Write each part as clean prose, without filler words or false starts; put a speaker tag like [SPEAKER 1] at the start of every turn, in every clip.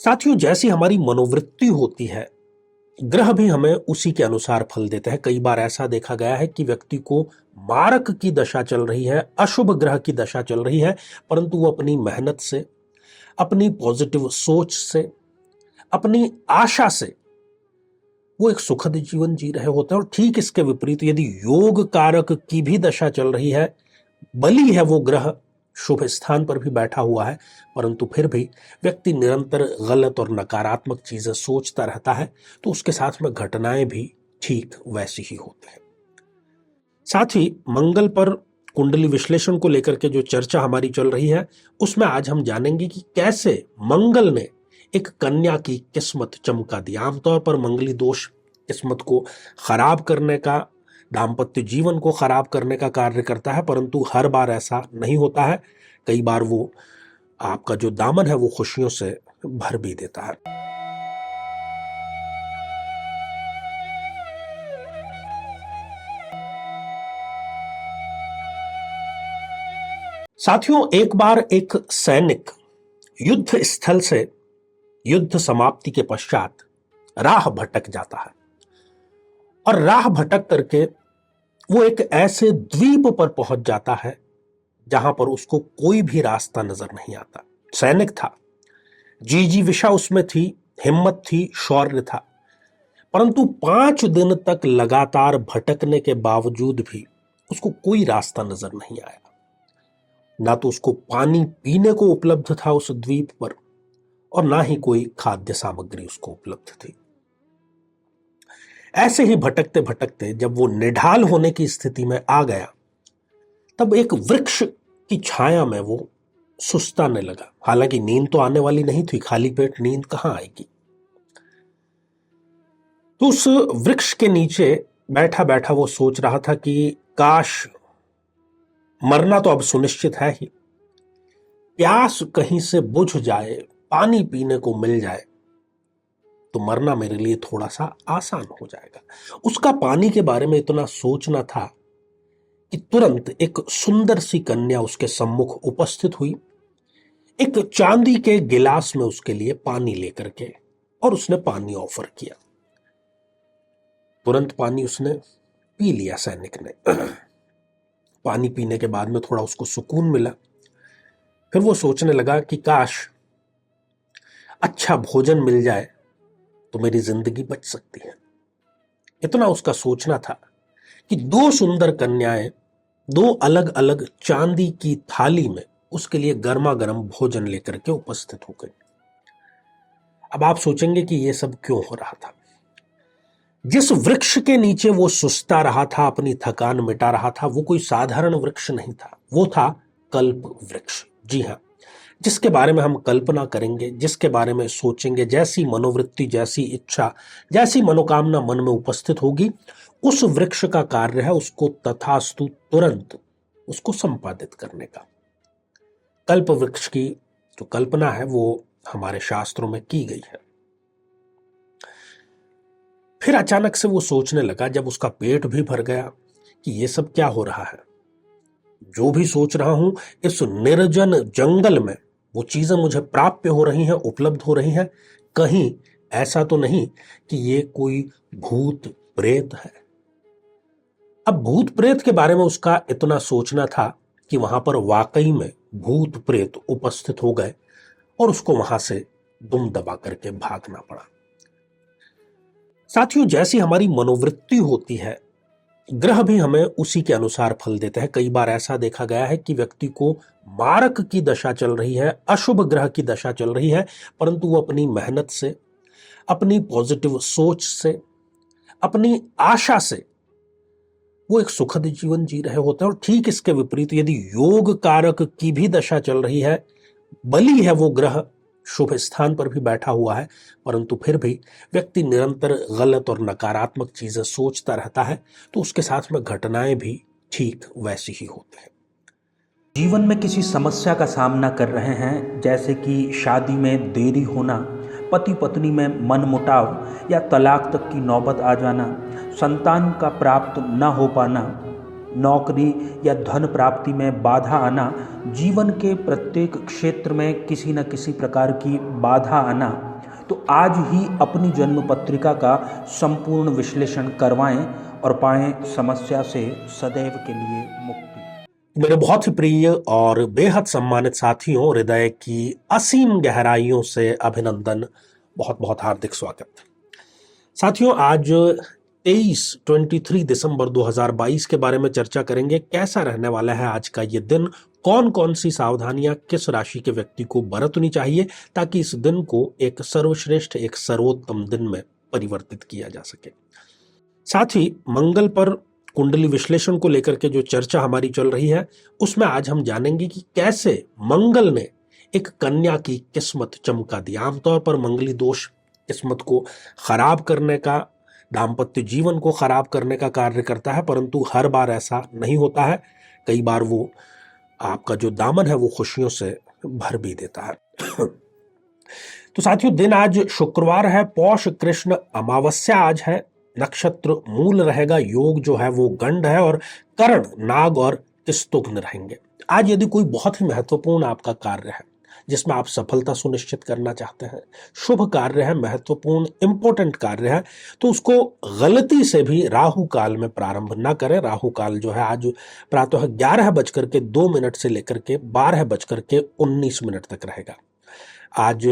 [SPEAKER 1] साथियों, जैसी हमारी मनोवृत्ति होती है, ग्रह भी हमें उसी के अनुसार फल देते हैं। कई बार ऐसा देखा गया है कि व्यक्ति को मारक की दशा चल रही है, अशुभ ग्रह की दशा चल रही है, परंतु वो अपनी मेहनत से, अपनी पॉजिटिव सोच से, अपनी आशा से वो एक सुखद जीवन जी रहे होते हैं। और ठीक इसके विपरीत यदि योग कारक की भी दशा चल रही है, बली है वो ग्रह, शुभ स्थान पर भी बैठा हुआ है, परंतु फिर भी व्यक्ति निरंतर गलत और नकारात्मक चीजें सोचता रहता है, तो उसके साथ में घटनाएं भी ठीक वैसी ही होती हैं। साथ ही मंगल पर कुंडली विश्लेषण को लेकर के जो चर्चा हमारी चल रही है, उसमें आज हम जानेंगे कि कैसे मंगल ने एक कन्या की किस्मत चमका दी। आमतौर पर मंगली दोष किस्मत को खराब करने का, दाम्पत्य जीवन को खराब करने का कार्य करता है, परंतु हर बार ऐसा नहीं होता है। कई बार वो आपका जो दामन है वो खुशियों से भर भी देता है। साथियों, एक बार एक सैनिक युद्ध स्थल से युद्ध समाप्ति के पश्चात राह भटक जाता है और राह भटक करके वो एक ऐसे द्वीप पर पहुंच जाता है जहां पर उसको कोई भी रास्ता नजर नहीं आता। सैनिक था, जी विशा उसमें थी, हिम्मत थी, शौर्य था, परंतु 5 दिन तक लगातार भटकने के बावजूद भी उसको कोई रास्ता नजर नहीं आया। ना तो उसको पानी पीने को उपलब्ध था उस द्वीप पर, और ना ही कोई खाद्य सामग्री उसको उपलब्ध थी। ऐसे ही भटकते भटकते जब वो निढाल होने की स्थिति में आ गया, तब एक वृक्ष की छाया में वो सुस्ताने लगा। हालांकि नींद तो आने वाली नहीं थी, खाली पेट नींद कहां आएगी। तो उस वृक्ष के नीचे बैठा बैठा वो सोच रहा था कि काश मरना तो अब सुनिश्चित है ही, प्यास कहीं से बुझ जाए, पानी पीने को मिल जाए तो मरना मेरे लिए थोड़ा सा आसान हो जाएगा। उसका पानी के बारे में इतना सोचना था कि तुरंत एक सुंदर सी कन्या उसके सम्मुख उपस्थित हुई, एक चांदी के गिलास में उसके लिए पानी लेकर के, और उसने पानी ऑफर किया। तुरंत पानी उसने पी लिया सैनिक ने। पानी पीने के बाद में थोड़ा उसको सुकून मिला। फिर वो सोचने लगा कि काश अच्छा भोजन मिल जाए तो मेरी जिंदगी बच सकती है। इतना उसका सोचना था कि 2 सुंदर कन्याएं 2 अलग अलग चांदी की थाली में उसके लिए गर्मा गर्म भोजन लेकर के उपस्थित हो गई। अब आप सोचेंगे कि यह सब क्यों हो रहा था। जिस वृक्ष के नीचे वो सुस्ता रहा था, अपनी थकान मिटा रहा था, वो कोई साधारण वृक्ष नहीं था, वो था कल्प वृक्ष। जी हां, जिसके बारे में हम कल्पना करेंगे, जिसके बारे में सोचेंगे, जैसी मनोवृत्ति, जैसी इच्छा, जैसी मनोकामना मन में उपस्थित होगी, उस वृक्ष का कार्य है उसको तथास्तु तुरंत उसको संपादित करने का। कल्प वृक्ष की जो कल्पना है वो हमारे शास्त्रों में की गई है। फिर अचानक से वो सोचने लगा, जब उसका पेट भी भर गया, कि ये सब क्या हो रहा है। जो भी सोच रहा हूं, इस निर्जन जंगल में वो चीजें मुझे प्राप्य हो रही हैं, उपलब्ध हो रही हैं, कहीं ऐसा तो नहीं कि ये कोई भूत प्रेत है। अब भूत प्रेत के बारे में उसका इतना सोचना था कि वहां पर वाकई में भूत प्रेत उपस्थित हो गए और उसको वहां से दुम दबा करके भागना पड़ा। साथियों, जैसी हमारी मनोवृत्ति होती है, ग्रह भी हमें उसी के अनुसार फल देते हैं। कई बार ऐसा देखा गया है कि व्यक्ति को मारक की दशा चल रही है, अशुभ ग्रह की दशा चल रही है, परंतु वो अपनी मेहनत से, अपनी पॉजिटिव सोच से, अपनी आशा से वो एक सुखद जीवन जी रहे होते हैं। और ठीक इसके विपरीत यदि योग कारक की भी दशा चल रही है, बली है वो ग्रह, शुभ स्थान पर भी बैठा हुआ है, परंतु फिर भी व्यक्ति निरंतर गलत और नकारात्मक चीजें सोचता रहता है, तो उसके साथ में घटनाएं भी ठीक वैसी ही होती हैं।
[SPEAKER 2] जीवन में किसी समस्या का सामना कर रहे हैं, जैसे कि शादी में देरी होना, पति पत्नी में मनमुटाव या तलाक तक की नौबत आ जाना, संतान का प्राप्त न हो पाना, नौकरी या धन प्राप्ति में बाधा आना, जीवन के प्रत्येक क्षेत्र में किसी न किसी प्रकार की बाधा आना, तो आज ही अपनी जन्म पत्रिका का संपूर्ण विश्लेषण करवाएं और पाएं समस्या से सदैव के लिए मुक्ति।
[SPEAKER 1] मेरे बहुत ही प्रिय और बेहद सम्मानित साथियों, हृदय की असीम गहराइयों से अभिनंदन, बहुत बहुत हार्दिक स्वागत। साथियों, आज 23 दिसंबर 2022 के बारे में चर्चा करेंगे। कैसा रहने वाला है आज का ये दिन, कौन कौन सी सावधानियां किस राशि के व्यक्ति को बरतनी चाहिए ताकि इस दिन को एक सर्वश्रेष्ठ, एक सर्वोत्तम दिन में परिवर्तित किया जा सके। साथ ही मंगल पर कुंडली विश्लेषण को लेकर के जो चर्चा हमारी चल रही है, उसमें आज हम जानेंगे कि कैसे मंगल ने एक कन्या की किस्मत चमका दी। आमतौर पर मंगली दोष किस्मत को खराब करने का, दाम्पत्य जीवन को खराब करने का कार्य करता है, परंतु हर बार ऐसा नहीं होता है। कई बार वो आपका जो दामन है वो खुशियों से भर भी देता है। तो साथियों, दिन आज शुक्रवार है, पौष कृष्ण अमावस्या आज है, नक्षत्र मूल रहेगा, योग जो है वो गंड है और कर्ण नाग और किस्तुघ्न रहेंगे। आज यदि कोई बहुत ही महत्वपूर्ण आपका कार्य है जिसमें आप सफलता सुनिश्चित करना चाहते हैं, शुभ कार्य है, महत्वपूर्ण इंपॉर्टेंट कार्य है, तो उसको गलती से भी राहु काल में प्रारंभ ना करें। राहु काल जो है आज प्रातः 11:02 से लेकर के 12:19 तक रहेगा। आज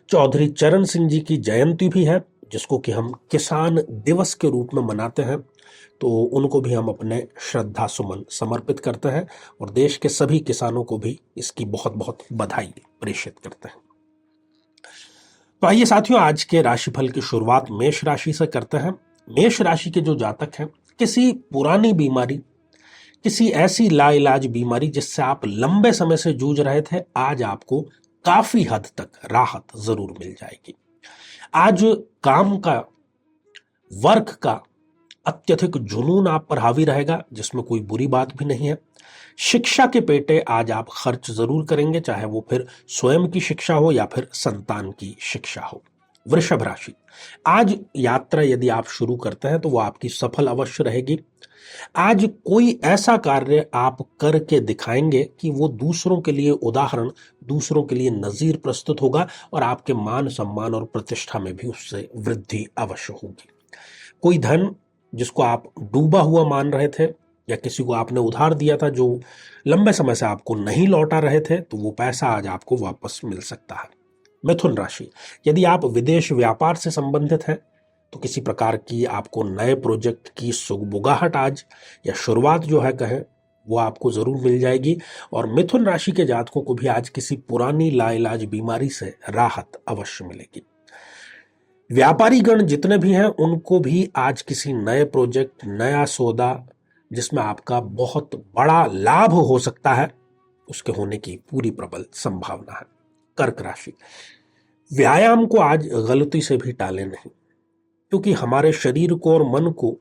[SPEAKER 1] चौधरी चरण सिंह जी की जयंती भी है, जिसको कि हम किसान दिवस के रूप में मनाते हैं, तो उनको भी हम अपने श्रद्धा सुमन समर्पित करते हैं और देश के सभी किसानों को भी इसकी बहुत बहुत बधाई प्रेषित करते हैं। तो आइए साथियों, आज के राशिफल की शुरुआत मेष राशि से करते हैं। मेष राशि के जो जातक हैं, किसी पुरानी बीमारी, किसी ऐसी लाइलाज बीमारी जिससे आप लंबे समय से जूझ रहे थे, आज आपको काफी हद तक राहत जरूर मिल जाएगी। आज काम का, वर्क का अत्यधिक जुनून आप पर हावी रहेगा, जिसमें कोई बुरी बात भी नहीं है। शिक्षा के पेटे आज आप खर्च जरूर करेंगे, चाहे वो फिर स्वयं की शिक्षा हो या फिर संतान की शिक्षा हो। वृषभ राशि, आज यात्रा यदि आप शुरू करते हैं तो वो आपकी सफल अवश्य रहेगी। आज कोई ऐसा कार्य आप करके दिखाएंगे कि वो दूसरों के लिए उदाहरण, दूसरों के लिए नजीर प्रस्तुत होगा और आपके मान सम्मान और प्रतिष्ठा में भी उससे वृद्धि अवश्य होगी। कोई धन जिसको आप डूबा हुआ मान रहे थे या किसी को आपने उधार दिया था जो लंबे समय से आपको नहीं लौटा रहे थे, तो वो पैसा आज आपको वापस मिल सकता है। मिथुन राशि, यदि आप विदेश व्यापार से संबंधित हैं तो किसी प्रकार की आपको नए प्रोजेक्ट की सुगबुगाहट आज या शुरुआत जो है कहें, वो आपको जरूर मिल जाएगी। और मिथुन राशि के जातकों को भी आज किसी पुरानी लाइलाज बीमारी से राहत अवश्य मिलेगी। व्यापारी गण जितने भी हैं उनको भी आज किसी नए प्रोजेक्ट, नया सौदा जिसमें आपका बहुत बड़ा लाभ हो सकता है, उसके होने की पूरी प्रबल संभावना है। कर्क राशि, व्यायाम को आज गलती से भी टालें नहीं, क्योंकि हमारे शरीर को और मन को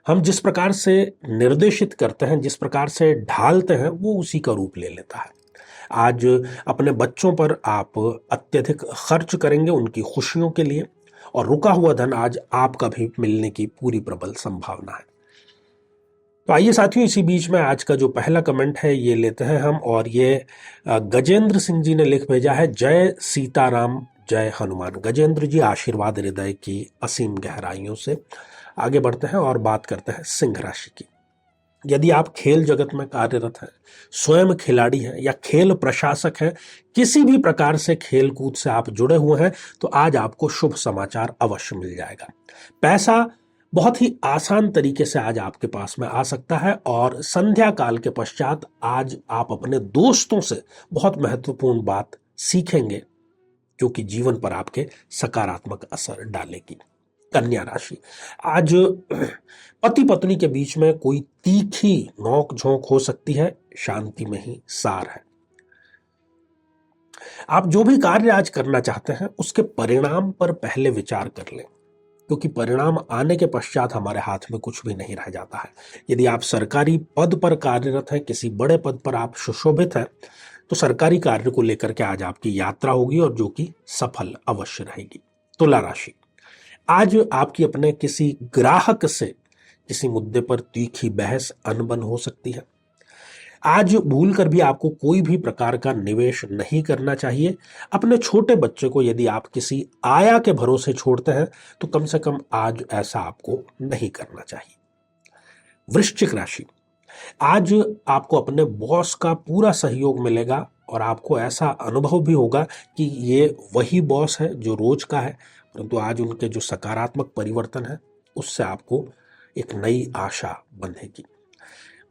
[SPEAKER 1] हम जिस प्रकार से निर्देशित करते हैं, जिस प्रकार से ढालते हैं, वो उसी का रूप ले लेता है। आज अपने बच्चों पर आप अत्यधिक खर्च करेंगे उनकी खुशियों के लिए, और रुका हुआ धन आज आपका भी मिलने की पूरी प्रबल संभावना है। तो आइए साथियों, इसी बीच में आज का जो पहला कमेंट है ये लेते हैं हम, और ये गजेंद्र सिंह जी ने लिख भेजा है, जय सीताराम जय हनुमान। गजेंद्र जी, आशीर्वाद हृदय की असीम गहराइयों से। आगे बढ़ते हैं और बात करते हैं सिंह राशि की। यदि आप खेल जगत में कार्यरत हैं, स्वयं खिलाड़ी हैं या खेल प्रशासक हैं, किसी भी प्रकार से खेल कूद से आप जुड़े हुए हैं, तो आज आपको शुभ समाचार अवश्य मिल जाएगा। पैसा बहुत ही आसान तरीके से आज आपके पास में आ सकता है, और संध्या काल के पश्चात आज आप अपने दोस्तों से बहुत महत्वपूर्ण बात सीखेंगे जो कि जीवन पर आपके सकारात्मक असर डालेगी। कन्या राशि, आज पति पत्नी के बीच में कोई तीखी नोक झोंक हो सकती है, शांति में ही सार है। आप जो भी कार्य आज करना चाहते हैं उसके परिणाम पर पहले विचार कर लें, क्योंकि परिणाम आने के पश्चात हमारे हाथ में कुछ भी नहीं रह जाता है। यदि आप सरकारी पद पर कार्यरत हैं, किसी बड़े पद पर आप सुशोभित हैं, तो सरकारी कार्य को लेकर के आज आपकी यात्रा होगी और जो कि सफल अवश्य रहेगी। तुला राशि, आज आपकी अपने किसी ग्राहक से किसी मुद्दे पर तीखी बहस अनबन हो सकती है। आज भूल कर भी आपको कोई भी प्रकार का निवेश नहीं करना चाहिए। अपने छोटे बच्चे को यदि आप किसी आया के भरोसे छोड़ते हैं तो कम से कम आज ऐसा आपको नहीं करना चाहिए। वृश्चिक राशि, आज आपको अपने बॉस का पूरा सहयोग मिलेगा और आपको ऐसा अनुभव भी होगा कि ये वही बॉस है जो रोज का है, परंतु आज उनके जो सकारात्मक परिवर्तन है उससे आपको एक नई आशा बंधेगी।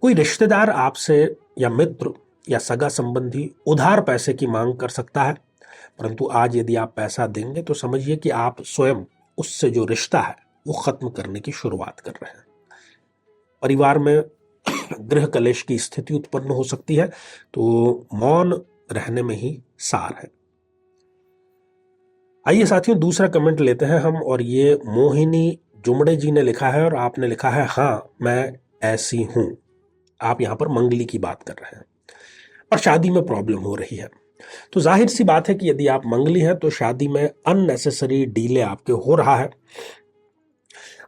[SPEAKER 1] कोई रिश्तेदार आपसे या मित्र या सगा संबंधी उधार पैसे की मांग कर सकता है, परंतु आज यदि आप पैसा देंगे तो समझिए कि आप स्वयं उससे जो रिश्ता है वो खत्म करने की शुरुआत कर रहे हैं। परिवार में गृह कलेश की स्थिति उत्पन्न हो सकती है, तो मौन रहने में ही सार है। आइए साथियों, दूसरा कमेंट लेते हैं हम, और ये मोहिनी जुमड़े जी ने लिखा है और आपने लिखा है हाँ मैं ऐसी हूं। आप यहां पर मंगली की बात कर रहे हैं, पर शादी में प्रॉब्लम हो रही है। तो जाहिर सी बात है कि यदि आप मंगली हैं तो शादी में अननेसेसरी डीले आपके हो रहा है।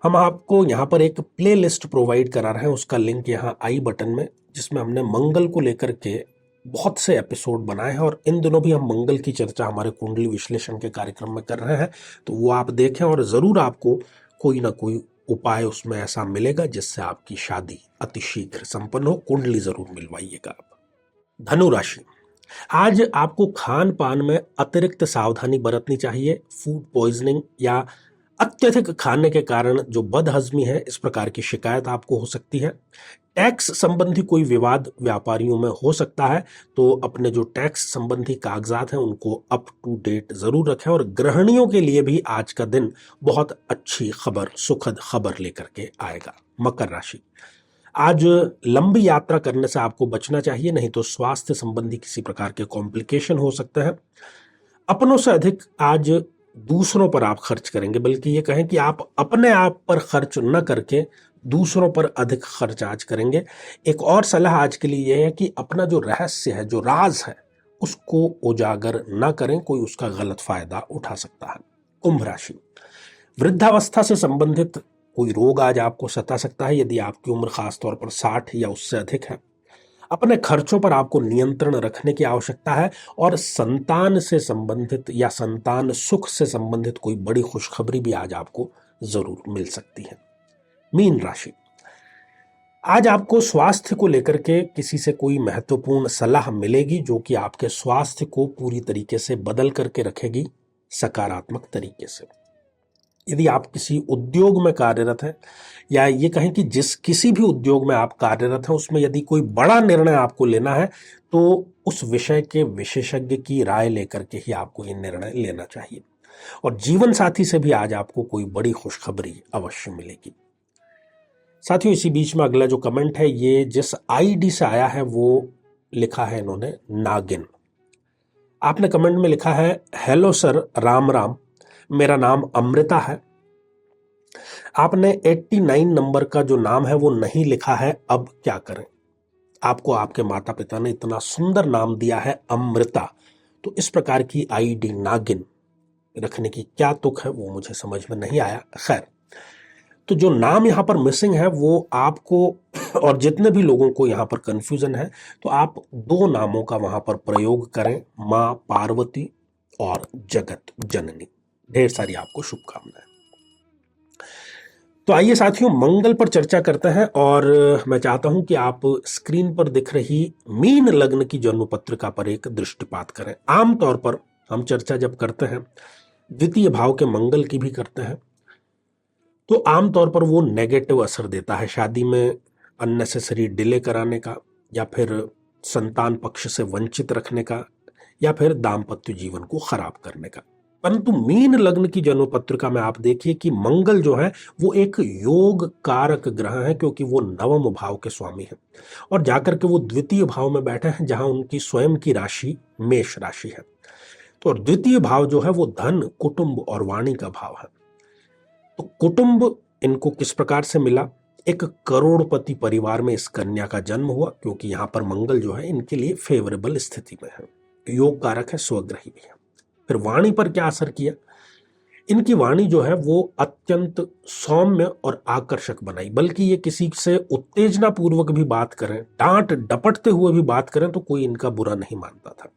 [SPEAKER 1] हम आपको यहाँ पर एक प्ले लिस्ट प्रोवाइड करा रहे हैं, उसका लिंक यहाँ आई बटन में, जिसमें हमने मंगल को लेकर के बहुत से एपिसोड बनाए हैं और इन दिनों भी हम मंगल की चर्चा हमारे कुंडली विश्लेषण के कार्यक्रम में कर रहे हैं। तो वो आप देखें और ज़रूर आपको कोई ना कोई उपाय उसमें ऐसा मिलेगा जिससे आपकी शादी अतिशीघ्र संपन्न हो। कुंडली जरूर मिलवाइएगा आप। धनु राशि, आज आपको खान पान में अतिरिक्त सावधानी बरतनी चाहिए। फूड पॉइजनिंग या अत्यधिक खाने के कारण जो बदहजमी है, इस प्रकार की शिकायत आपको हो सकती है। टैक्स संबंधी कोई विवाद व्यापारियों में हो सकता है, तो अपने जो टैक्स संबंधी कागजात हैं उनको अप टू डेट जरूर रखें। और गृहिणियों के लिए भी आज का दिन बहुत अच्छी खबर, सुखद खबर लेकर के आएगा। मकर राशि, आज लंबी यात्रा करने से आपको बचना चाहिए, नहीं तो स्वास्थ्य संबंधी किसी प्रकार के कॉम्प्लिकेशन हो सकते हैं। अपनों से अधिक आज दूसरों पर आप खर्च करेंगे, बल्कि ये कहें कि आप अपने आप पर खर्च न करके दूसरों पर अधिक खर्च आज करेंगे। एक और सलाह आज के लिए यह है कि अपना जो रहस्य है, जो राज है, उसको उजागर न करें, कोई उसका गलत फायदा उठा सकता है। कुंभ राशि, वृद्धावस्था से संबंधित कोई रोग आज आपको सता सकता है। यदि आपकी उम्र खासतौर पर 60 या उससे अधिक है, अपने खर्चों पर आपको नियंत्रण रखने की आवश्यकता है और संतान से संबंधित या संतान सुख से संबंधित कोई बड़ी खुशखबरी भी आज आपको जरूर मिल सकती है। मीन राशि, आज आपको स्वास्थ्य को लेकर के किसी से कोई महत्वपूर्ण सलाह मिलेगी जो कि आपके स्वास्थ्य को पूरी तरीके से बदल करके रखेगी, सकारात्मक तरीके से। यदि आप किसी उद्योग में कार्यरत हैं, या ये कहें कि किसी भी उद्योग में आप कार्यरत हैं, उसमें यदि कोई बड़ा निर्णय आपको लेना है तो उस विषय के विशेषज्ञ की राय लेकर के ही आपको ये निर्णय लेना चाहिए। और जीवन साथी से भी आज आपको कोई बड़ी खुशखबरी अवश्य मिलेगी। साथियों, इसी बीच में अगला जो कमेंट है, ये जिस आईडी से आया है वो लिखा है इन्होंने नागिन। आपने कमेंट में लिखा है, हेलो सर, राम राम, मेरा नाम अमृता है। आपने 89 नंबर का जो नाम है वो नहीं लिखा है, अब क्या करें? आपको आपके माता पिता ने इतना सुंदर नाम दिया है अमृता, तो इस प्रकार की आईडी नागिन रखने की क्या तुक है वो मुझे समझ में नहीं आया। खैर, तो जो नाम यहाँ पर मिसिंग है वो आपको और जितने भी लोगों को यहाँ पर कंफ्यूजन है, तो आप 2 नामों का वहां पर प्रयोग करें, माँ पार्वती और जगत जननी। ढेर सारी आपको शुभकामनाएं। तो आइए साथियों, मंगल पर चर्चा करते हैं, और मैं चाहता हूं कि आप स्क्रीन पर दिख रही मीन लग्न की जन्म पत्रिका पर एक दृष्टिपात करें। आमतौर पर हम चर्चा जब करते हैं द्वितीय भाव के मंगल की भी करते हैं, तो आमतौर पर वो नेगेटिव असर देता है शादी में अननेसेसरी डिले कराने का, या फिर संतान पक्ष से वंचित रखने का, या फिर दाम्पत्य जीवन को खराब करने का। परंतु मीन लग्न की जन्म पत्रिका में आप देखिए कि मंगल जो है वो एक योग कारक ग्रह है, क्योंकि वो 9वें भाव के स्वामी हैं और जाकर के वो द्वितीय भाव में बैठे हैं, जहां उनकी स्वयं की राशि मेष राशि है। तो द्वितीय भाव जो है वो धन, कुटुंब और वाणी का भाव है। तो कुटुंब इनको किस प्रकार से मिला? एक करोड़पति परिवार में इस कन्या का जन्म हुआ, क्योंकि यहाँ पर मंगल जो है इनके लिए फेवरेबल स्थिति में है, योग कारक है, स्वग्रही भी है। फिर वाणी पर क्या असर किया? इनकी वाणी जो है वो अत्यंत सौम्य और आकर्षक बनाई, बल्कि ये किसी से उत्तेजना पूर्वक भी बात करें, डांट डपटते हुए भी बात करें तो कोई इनका बुरा नहीं मानता था।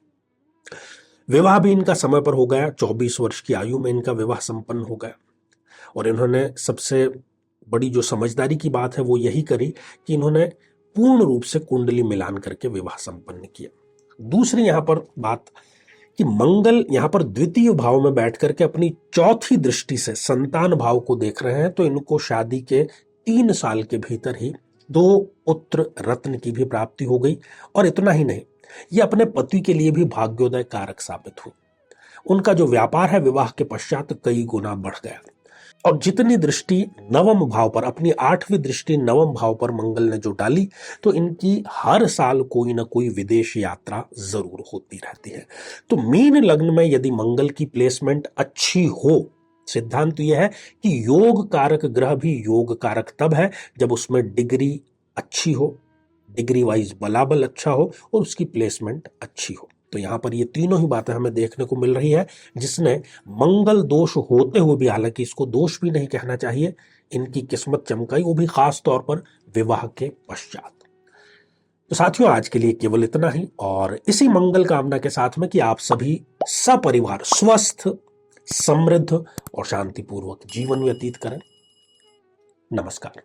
[SPEAKER 1] विवाह भी इनका समय पर हो गया, 24 वर्ष की आयु में इनका विवाह संपन्न हो गया। और इन्होंने सबसे बड़ी जो समझदारी की बात है वो यही करी कि इन्होंने पूर्ण रूप से कुंडली मिलान करके विवाह संपन्न किया। दूसरी यहां पर बात कि मंगल यहां पर द्वितीय भाव में बैठ करके अपनी चौथी दृष्टि से संतान भाव को देख रहे हैं, तो इनको शादी के 3 साल के भीतर ही 2 पुत्र रत्न की भी प्राप्ति हो गई। और इतना ही नहीं, ये अपने पति के लिए भी भाग्योदय कारक साबित हुई। उनका जो व्यापार है विवाह के पश्चात कई गुना बढ़ गया। और जितनी दृष्टि नवम भाव पर, अपनी 8वीं दृष्टि नवम भाव पर मंगल ने जो डाली, तो इनकी हर साल कोई ना कोई विदेश यात्रा जरूर होती रहती है। तो मीन लग्न में यदि मंगल की प्लेसमेंट अच्छी हो, सिद्धांत यह है कि योग कारक ग्रह भी योग कारक तब है जब उसमें डिग्री अच्छी हो, डिग्री वाइज बलाबल अच्छा हो और उसकी प्लेसमेंट अच्छी हो। तो यहां पर ये तीनों ही बातें हमें देखने को मिल रही है, जिसने मंगल दोष होते हुए भी, हालांकि इसको दोष भी नहीं कहना चाहिए, इनकी किस्मत चमकाई, वो भी खास तौर पर विवाह के पश्चात। तो साथियों, आज के लिए केवल इतना ही, और इसी मंगल कामना के साथ में कि आप सभी सपरिवार स्वस्थ, समृद्ध और शांतिपूर्वक जीवन व्यतीत करें। नमस्कार।